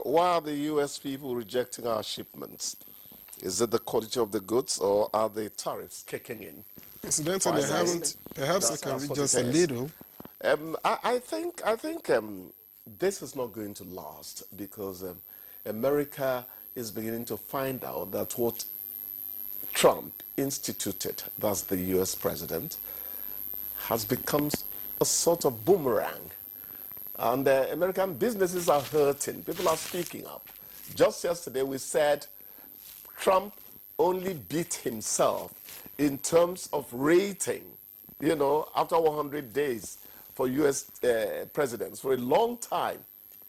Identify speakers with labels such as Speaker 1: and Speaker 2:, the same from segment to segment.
Speaker 1: why are the U.S. people rejecting our shipments? Is it the quality of the goods, or are the tariffs kicking in?
Speaker 2: Incidentally, I haven't. Perhaps I can read just a little.
Speaker 1: I think this is not going to last, because America is beginning to find out that what Trump instituted, that's the U.S. president, has become a sort of boomerang. And American businesses are hurting. People are speaking up. Just yesterday we said Trump only beat himself in terms of rating, you know, after 100 days for U.S. presidents. For a long time,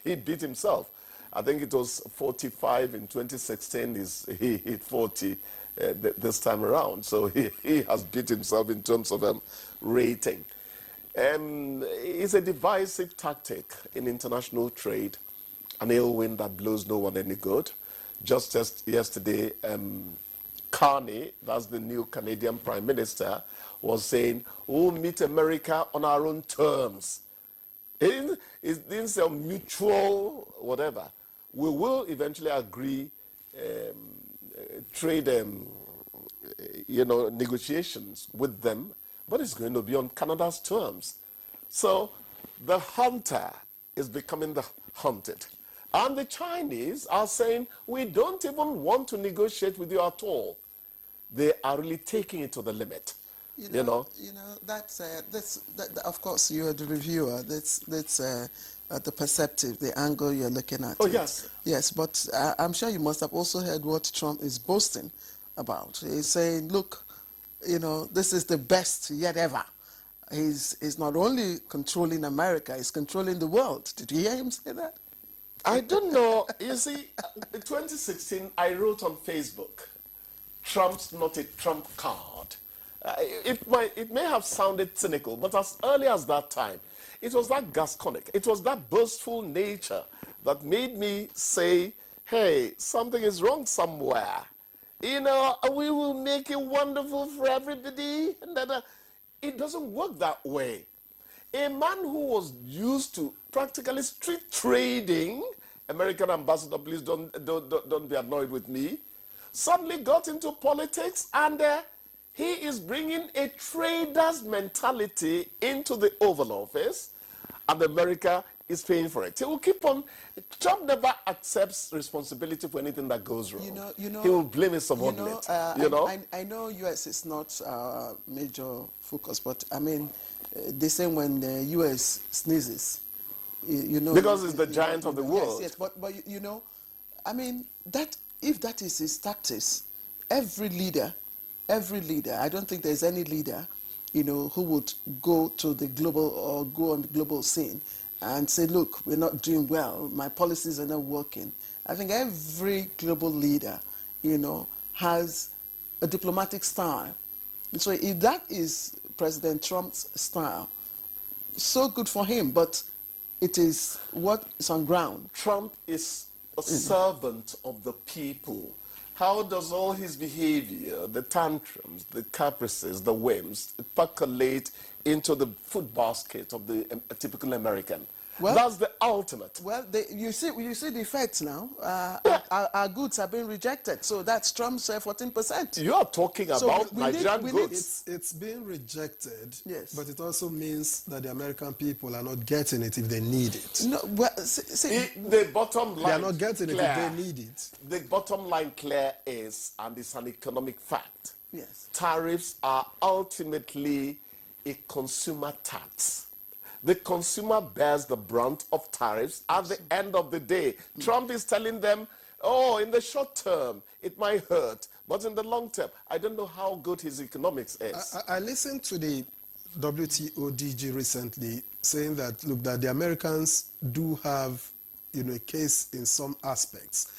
Speaker 1: he beat himself. I think it was 45 in 2016. He hit 40 this time around. So he has beat himself in terms of rating. It's a divisive tactic in international trade, an ill wind that blows no one any good. Just as yesterday, Carney, that's the new Canadian Prime Minister, was saying, we'll meet America on our own terms. It didn't say mutual whatever. We will eventually agree trade negotiations with them, but it's going to be on Canada's terms. So the hunter is becoming the hunted. And the Chinese are saying, we don't even want to negotiate with you at all. They are really taking it to the limit.
Speaker 3: That's of course, you're the reviewer. That's the perceptive, the angle you're looking at.
Speaker 1: Oh, yes.
Speaker 3: Yes, but I'm sure you must have also heard what Trump is boasting about. He's saying, look, this is the best yet ever. He's not only controlling America, he's controlling the world. Did you hear him say that?
Speaker 1: I don't know. You see, in 2016, I wrote on Facebook, Trump's not a trump card. It may have sounded cynical, but as early as that time, it was that Gasconic, it was that boastful nature that made me say, hey, something is wrong somewhere. We will make it wonderful for everybody. And it doesn't work that way. A man who was used to practically street trading, American ambassador, please don't be annoyed with me, suddenly got into politics, and he is bringing a trader's mentality into the Oval Office, and America is paying for it. He will keep on. Trump never accepts responsibility for anything that goes wrong. He will blame his subordinate.
Speaker 3: I know U.S. is not a major focus, but I mean, they say when the U.S. sneezes,
Speaker 1: because it's the giant of the world.
Speaker 3: Yes, but I mean, if that is his tactics, every leader, I don't think there's any leader, who would go to the global or go on the global scene and say, look, we're not doing well, my policies are not working. I think every global leader, has a diplomatic style. So if that is President Trump's style, so good for him, but it is what is on ground.
Speaker 1: Trump is a servant of the people. How does all his behavior, the tantrums, the caprices, the whims, percolate into the food basket of the typical American? Well, that's the ultimate.
Speaker 3: Well, you see the effects now. Our goods are being rejected. So that's Trump's 14%.
Speaker 1: You are talking about Nigerian goods.
Speaker 2: It's being rejected,
Speaker 3: yes,
Speaker 2: but it also means that the American people are not getting it if they need it.
Speaker 3: No, well, see,
Speaker 1: the bottom line,
Speaker 2: they are not getting it if they need it.
Speaker 1: The bottom line, clear, is, and it's an economic fact,
Speaker 3: yes,
Speaker 1: tariffs are ultimately a consumer tax. The consumer bears the brunt of tariffs at the end of the day. Trump is telling them, oh, in the short term, it might hurt, but in the long term, I don't know how good his economics is.
Speaker 2: I listened to the WTO DG recently saying that, look, that the Americans do have, a case in some aspects,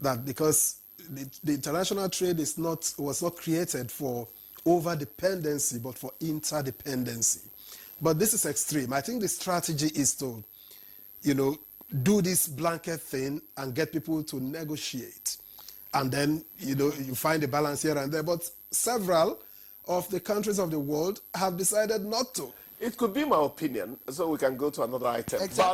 Speaker 2: that because the international trade was not created for over-dependency, but for interdependency. But this is extreme. I think the strategy is to, do this blanket thing and get people to negotiate. And then, you find a balance here and there. But several of the countries of the world have decided not to.
Speaker 1: It could be my opinion, so we can go to another item.
Speaker 3: Exactly.